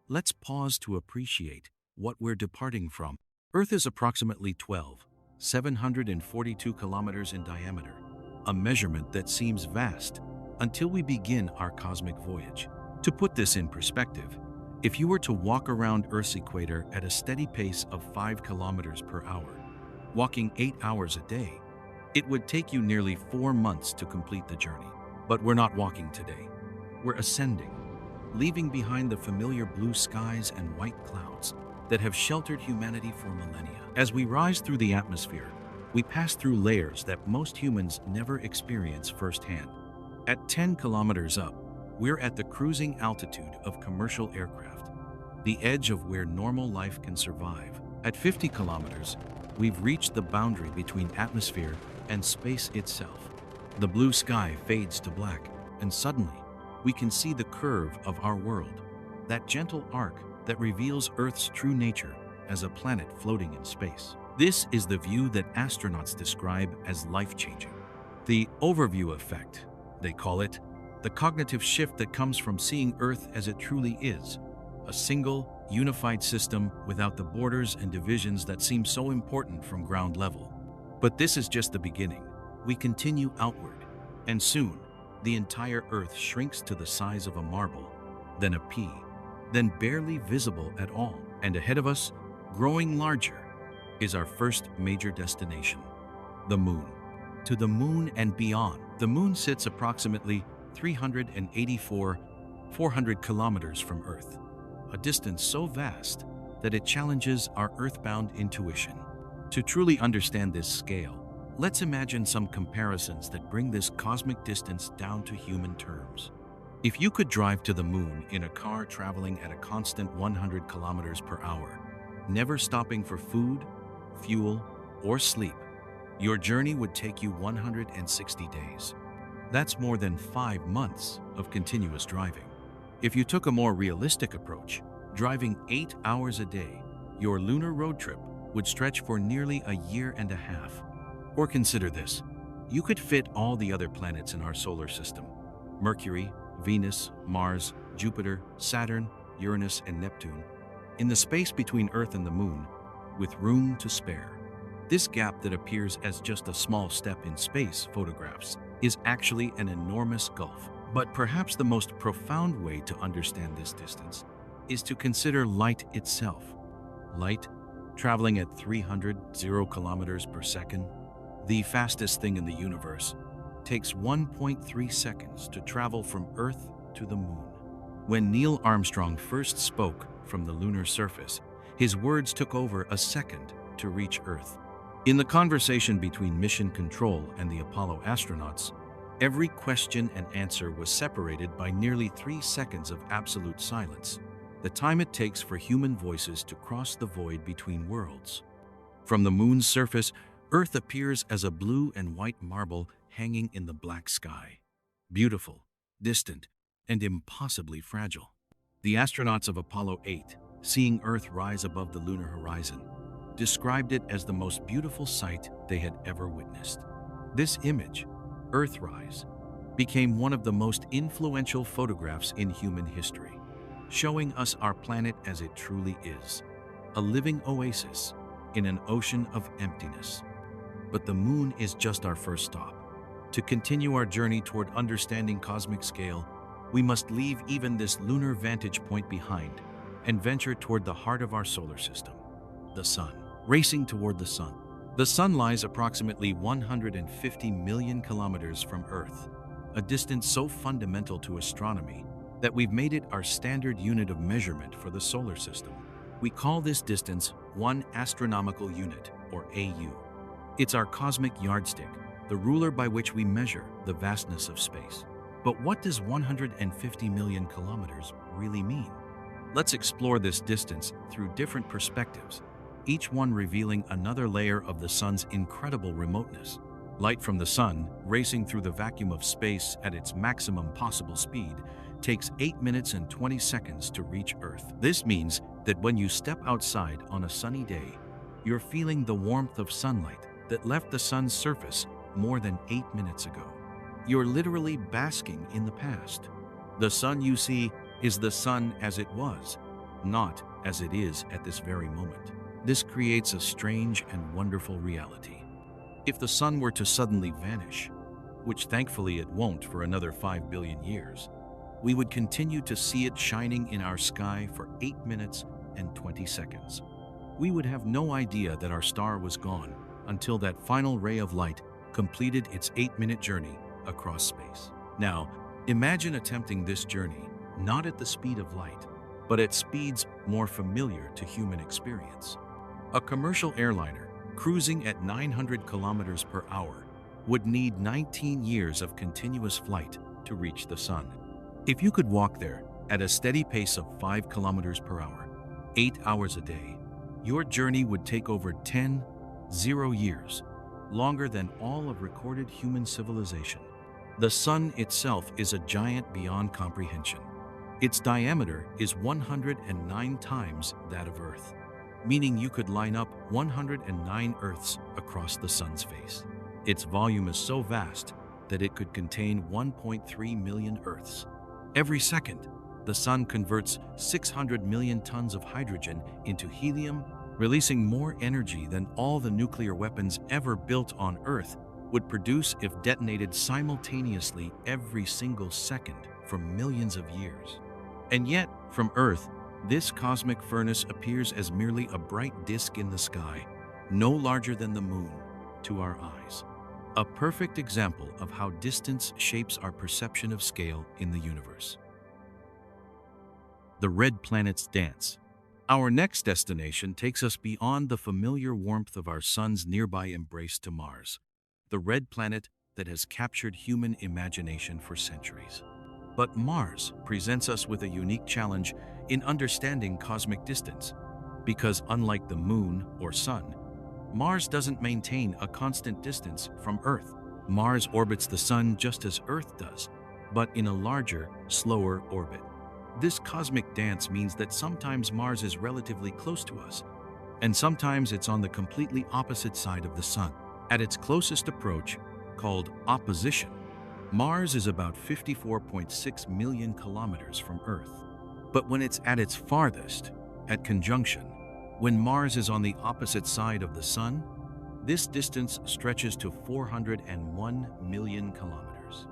let's pause to appreciate what we're departing from. Earth is approximately 12,742 kilometers in diameter, a measurement that seems vast until we begin our cosmic voyage. To put this in perspective, if you were to walk around Earth's equator at a steady pace of 5 kilometers per hour, walking 8 hours a day, it would take you nearly 4 months to complete the journey. But we're not walking today. We're ascending, leaving behind the familiar blue skies and white clouds that have sheltered humanity for millennia. As we rise through the atmosphere, We pass through layers that most humans never experience firsthand. At 10 kilometers up, we're at the cruising altitude of commercial aircraft, the edge of where normal life can survive. At 50 kilometers, we've reached the boundary between atmosphere and space itself. The blue sky fades to black, and suddenly, we can see the curve of our world, that gentle arc that reveals Earth's true nature as a planet floating in space. This is the view that astronauts describe as life-changing. The overview effect, they call it, the cognitive shift that comes from seeing Earth as it truly is, a single, unified system without the borders and divisions that seem so important from ground level. But this is just the beginning. We continue outward, and soon, the entire Earth shrinks to the size of a marble, then a pea, then barely visible at all. And ahead of us, growing larger, is our first major destination, the Moon. To the Moon and beyond. The Moon sits approximately 400 kilometers from Earth, a distance so vast that it challenges our earthbound intuition. To truly understand this scale, let's imagine some comparisons that bring this cosmic distance down to human terms. If you could drive to the Moon in a car traveling at a constant 100 kilometers per hour, never stopping for food, fuel, or sleep, your journey would take you 160 days. That's more than 5 months of continuous driving. If you took a more realistic approach, driving 8 hours a day, your lunar road trip would stretch for nearly a year and a half. Or consider this, you could fit all the other planets in our solar system, Mercury, Venus, Mars, Jupiter, Saturn, Uranus, and Neptune, in the space between Earth and the Moon, with room to spare. This gap that appears as just a small step in space photographs is actually an enormous gulf. But perhaps the most profound way to understand this distance is to consider light itself. Light, traveling at 300 kilometers per second, the fastest thing in the universe, takes 1.3 seconds to travel from Earth to the Moon. When Neil Armstrong first spoke from the lunar surface, his words took over a second to reach Earth. In the conversation between Mission Control and the Apollo astronauts, every question and answer was separated by nearly 3 seconds of absolute silence, the time it takes for human voices to cross the void between worlds. From the Moon's surface, Earth appears as a blue and white marble hanging in the black sky. Beautiful, distant, and impossibly fragile. The astronauts of Apollo 8, seeing Earth rise above the lunar horizon, described it as the most beautiful sight they had ever witnessed. This image, Earthrise, became one of the most influential photographs in human history, showing us our planet as it truly is, a living oasis in an ocean of emptiness. But the Moon is just our first stop. To continue our journey toward understanding cosmic scale, we must leave even this lunar vantage point behind and venture toward the heart of our solar system, the Sun. Racing toward the Sun. The Sun lies approximately 150 million kilometers from Earth, a distance so fundamental to astronomy that we've made it our standard unit of measurement for the solar system. We call this distance 1 astronomical unit, or AU. It's our cosmic yardstick, the ruler by which we measure the vastness of space. But what does 150 million kilometers really mean? Let's explore this distance through different perspectives, each one revealing another layer of the Sun's incredible remoteness. Light from the Sun, racing through the vacuum of space at its maximum possible speed, takes 8 minutes and 20 seconds to reach Earth. This means that when you step outside on a sunny day, you're feeling the warmth of sunlight that left the Sun's surface more than 8 minutes ago. You're literally basking in the past. The Sun you see is the Sun as it was, not as it is at this very moment. This creates a strange and wonderful reality. If the Sun were to suddenly vanish, which thankfully it won't for another 5 billion years, we would continue to see it shining in our sky for 8 minutes and 20 seconds. We would have no idea that our star was gone until that final ray of light completed its 8-minute journey across space. Now, imagine attempting this journey not at the speed of light, but at speeds more familiar to human experience. A commercial airliner cruising at 900 kilometers per hour, would need 19 years of continuous flight to reach the sun. If you could walk there at a steady pace of 5 kilometers per hour, 8 hours a day, your journey would take over 10 years, longer than all of recorded human civilization. The sun itself is a giant beyond comprehension. Its diameter is 109 times that of Earth, meaning you could line up 109 Earths across the sun's face. Its volume is so vast that it could contain 1.3 million Earths. Every second, the sun converts 600 million tons of hydrogen into helium, releasing more energy than all the nuclear weapons ever built on Earth would produce if detonated simultaneously every single second for millions of years. And yet, from Earth, this cosmic furnace appears as merely a bright disk in the sky, no larger than the moon to our eyes. A perfect example of how distance shapes our perception of scale in the universe. The red planets dance. Our next destination takes us beyond the familiar warmth of our sun's nearby embrace to Mars, the red planet that has captured human imagination for centuries. But Mars presents us with a unique challenge in understanding cosmic distance, because unlike the moon or sun, Mars doesn't maintain a constant distance from Earth. Mars orbits the sun just as Earth does, but in a larger, slower orbit. This cosmic dance means that sometimes Mars is relatively close to us, and sometimes it's on the completely opposite side of the sun. At its closest approach, called opposition, Mars is about 54.6 million kilometers from Earth. But when it's at its farthest, at conjunction, when Mars is on the opposite side of the sun, this distance stretches to 401 million kilometers.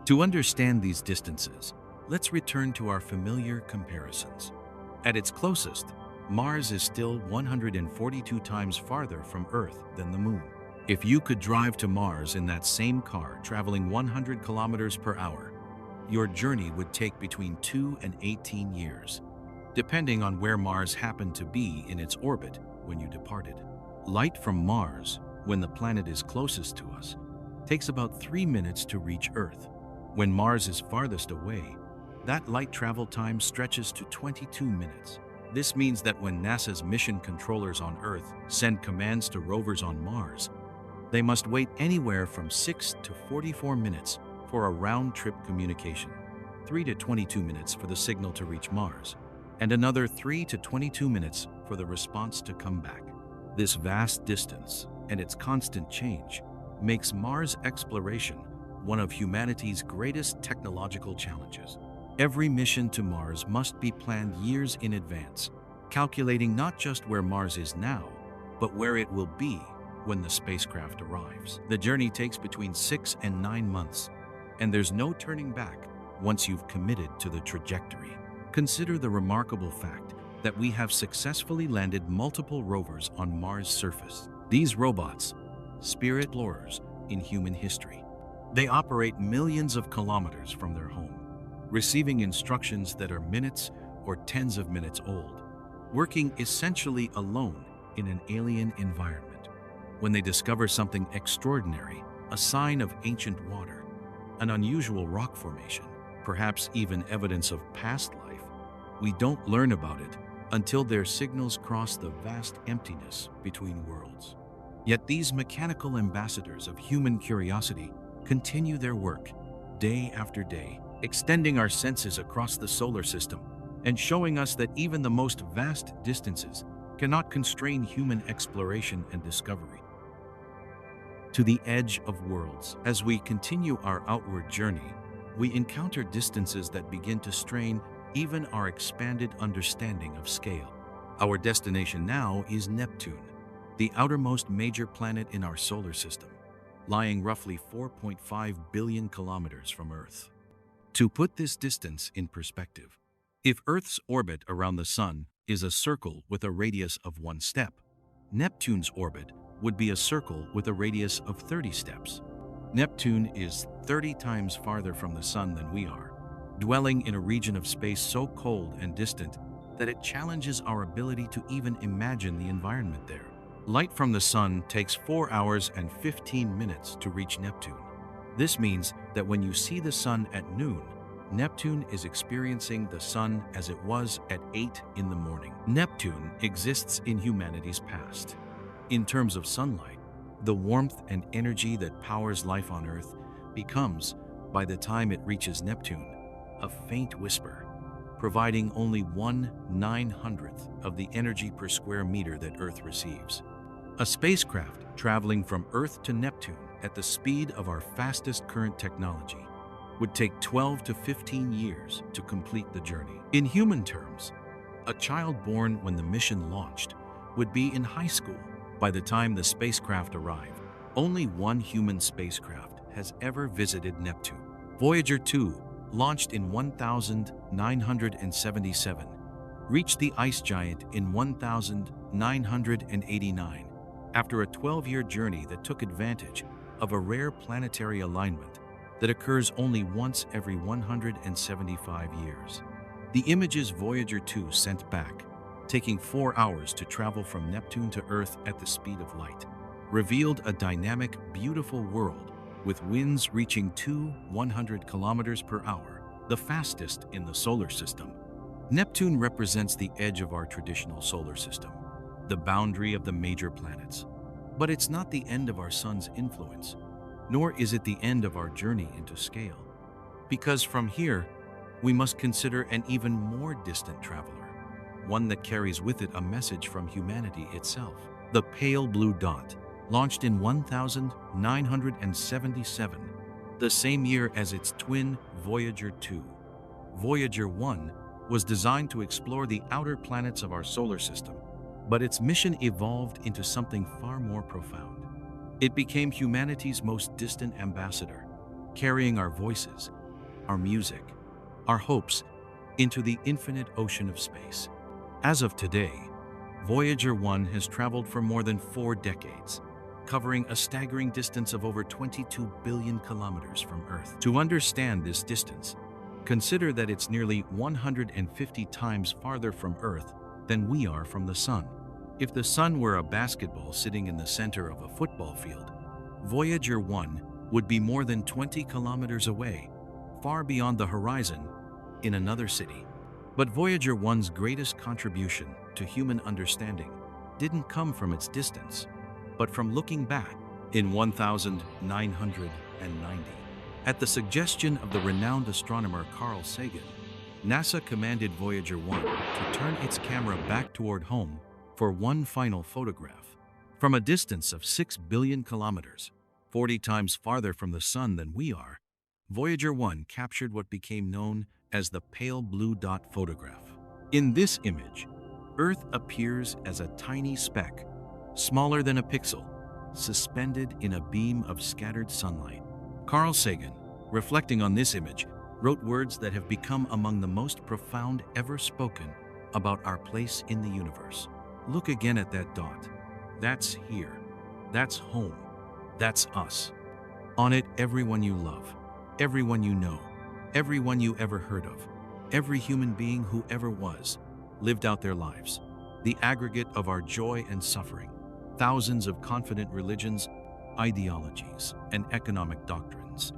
To understand these distances, let's return to our familiar comparisons. At its closest, Mars is still 142 times farther from Earth than the Moon. If you could drive to Mars in that same car traveling 100 kilometers per hour, your journey would take between 2 and 18 years, depending on where Mars happened to be in its orbit when you departed. Light from Mars, when the planet is closest to us, takes about 3 minutes to reach Earth. When Mars is farthest away, that light travel time stretches to 22 minutes. This means that when NASA's mission controllers on Earth send commands to rovers on Mars, they must wait anywhere from 6 to 44 minutes for a round-trip communication, 3 to 22 minutes for the signal to reach Mars, and another 3 to 22 minutes for the response to come back. This vast distance and its constant change makes Mars exploration one of humanity's greatest technological challenges. Every mission to Mars must be planned years in advance, calculating not just where Mars is now, but where it will be when the spacecraft arrives. The journey takes between 6 and 9 months, and there's no turning back once you've committed to the trajectory. Consider the remarkable fact that we have successfully landed multiple rovers on Mars' surface. These robots, spirit explorers in human history, they operate millions of kilometers from their home, receiving instructions that are minutes or tens of minutes old, working essentially alone in an alien environment. When they discover something extraordinary, a sign of ancient water, an unusual rock formation, perhaps even evidence of past life, we don't learn about it until their signals cross the vast emptiness between worlds. Yet these mechanical ambassadors of human curiosity continue their work day after day, extending our senses across the solar system and showing us that even the most vast distances cannot constrain human exploration and discovery. To the edge of worlds, as we continue our outward journey, we encounter distances that begin to strain even our expanded understanding of scale. Our destination now is Neptune, the outermost major planet in our solar system, lying roughly 4.5 billion kilometers from Earth. To put this distance in perspective, if Earth's orbit around the Sun is a circle with a radius of 1 step, Neptune's orbit would be a circle with a radius of 30 steps. Neptune is 30 times farther from the Sun than we are, dwelling in a region of space so cold and distant that it challenges our ability to even imagine the environment there. Light from the Sun takes 4 hours and 15 minutes to reach Neptune. This means that when you see the Sun at noon, Neptune is experiencing the Sun as it was at 8 in the morning. Neptune exists in humanity's past. In terms of sunlight, the warmth and energy that powers life on Earth becomes, by the time it reaches Neptune, a faint whisper, providing only 1/900th of the energy per square meter that Earth receives. A spacecraft traveling from Earth to Neptune at the speed of our fastest current technology would take 12 to 15 years to complete the journey. In human terms, a child born when the mission launched would be in high school by the time the spacecraft arrived. Only one human spacecraft has ever visited Neptune. Voyager 2, launched in 1977, reached the ice giant in 1989 after a 12-year journey that took advantage of a rare planetary alignment that occurs only once every 175 years. The images Voyager 2 sent back, taking 4 hours to travel from Neptune to Earth at the speed of light, revealed a dynamic, beautiful world with winds reaching 100 kilometers per hour, the fastest in the solar system. Neptune represents the edge of our traditional solar system, the boundary of the major planets. But it's not the end of our sun's influence, nor is it the end of our journey into scale. Because from here, we must consider an even more distant traveler, one that carries with it a message from humanity itself. The pale blue dot, launched in 1977, the same year as its twin Voyager 2. Voyager 1 was designed to explore the outer planets of our solar system, but its mission evolved into something far more profound. It became humanity's most distant ambassador, carrying our voices, our music, our hopes into the infinite ocean of space. As of today, Voyager 1 has traveled for more than 4 decades, covering a staggering distance of over 22 billion kilometers from Earth. To understand this distance, consider that it's nearly 150 times farther from Earth than we are from the Sun. If the Sun were a basketball sitting in the center of a football field, Voyager 1 would be more than 20 kilometers away, far beyond the horizon, in another city. But Voyager 1's greatest contribution to human understanding didn't come from its distance, but from looking back in 1990. At the suggestion of the renowned astronomer Carl Sagan, NASA commanded Voyager 1 to turn its camera back toward home for one final photograph. From a distance of 6 billion kilometers, 40 times farther from the Sun than we are, Voyager 1 captured what became known as the pale blue dot photograph. In this image, Earth appears as a tiny speck, smaller than a pixel, suspended in a beam of scattered sunlight. Carl Sagan, reflecting on this image, wrote words that have become among the most profound ever spoken about our place in the universe. Look again at that dot. That's here. That's home. That's us. On it, everyone you love, everyone you know, everyone you ever heard of, every human being who ever was, lived out their lives. The aggregate of our joy and suffering, thousands of confident religions, ideologies, and economic doctrines.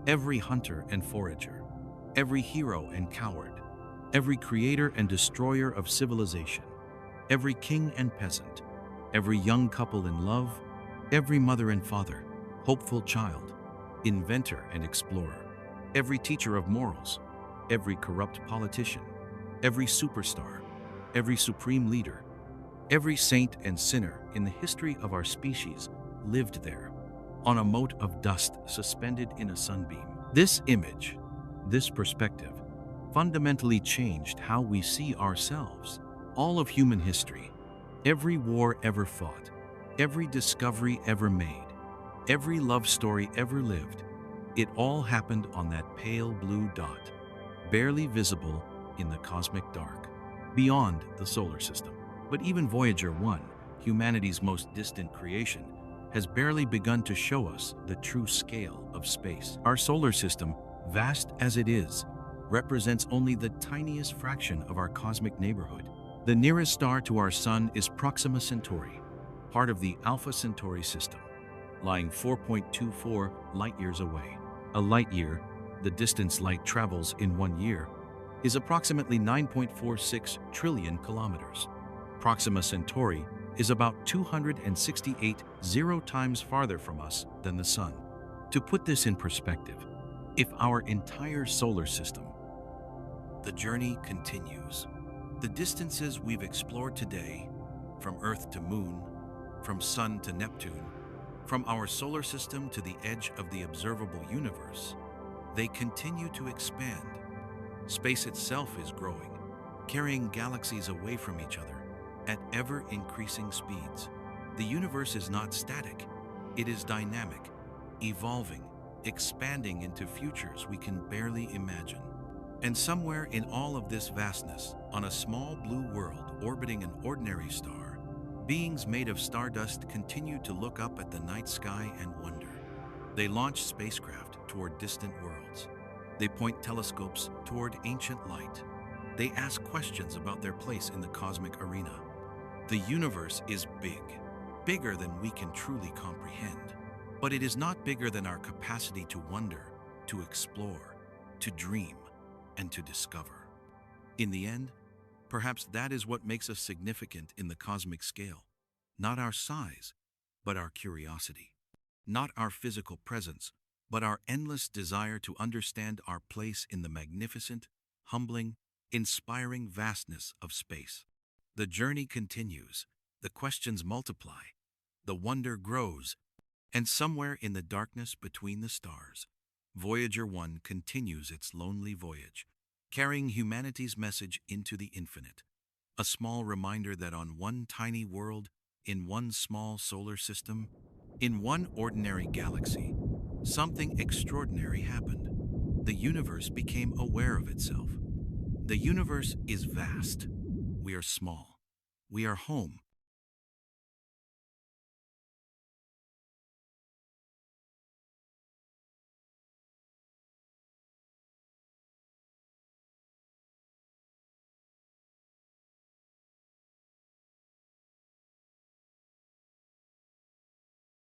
Every hunter and forager, every hero and coward, every creator and destroyer of civilization, every king and peasant, every young couple in love, every mother and father, hopeful child, inventor and explorer, every teacher of morals, every corrupt politician, every superstar, every supreme leader, every saint and sinner in the history of our species lived there, on a mote of dust suspended in a sunbeam. This image, this perspective, fundamentally changed how we see ourselves. All of human history, every war ever fought, every discovery ever made, every love story ever lived, it all happened on that pale blue dot, barely visible in the cosmic dark, beyond the solar system. But even Voyager 1, humanity's most distant creation, has barely begun to show us the true scale of space. Our solar system, vast as it is, represents only the tiniest fraction of our cosmic neighborhood. The nearest star to our Sun is Proxima Centauri, part of the Alpha Centauri system, lying 4.24 light-years away. A light-year, the distance light travels in 1 year, is approximately 9.46 trillion kilometers. Proxima Centauri is about 268 times farther from us than the Sun. To put this in perspective, if our entire solar system, the journey continues. The distances we've explored today, from Earth to Moon, from Sun to Neptune, from our solar system to the edge of the observable universe, they continue to expand. Space itself is growing, carrying galaxies away from each other at ever-increasing speeds. The universe is not static, it is dynamic, evolving, expanding into futures we can barely imagine. And somewhere in all of this vastness, on a small blue world orbiting an ordinary star, beings made of stardust continue to look up at the night sky and wonder. They launch spacecraft toward distant worlds. They point telescopes toward ancient light. They ask questions about their place in the cosmic arena. The universe is big, bigger than we can truly comprehend. But it is not bigger than our capacity to wonder, to explore, to dream, and to discover. In the end, perhaps that is what makes us significant in the cosmic scale. Not our size, but our curiosity. Not our physical presence, but our endless desire to understand our place in the magnificent, humbling, inspiring vastness of space. The journey continues, the questions multiply, the wonder grows, and somewhere in the darkness between the stars, Voyager 1 continues its lonely voyage, carrying humanity's message into the infinite. A small reminder that on one tiny world, in one small solar system, in one ordinary galaxy, something extraordinary happened. The universe became aware of itself. The universe is vast. We are small. We are home,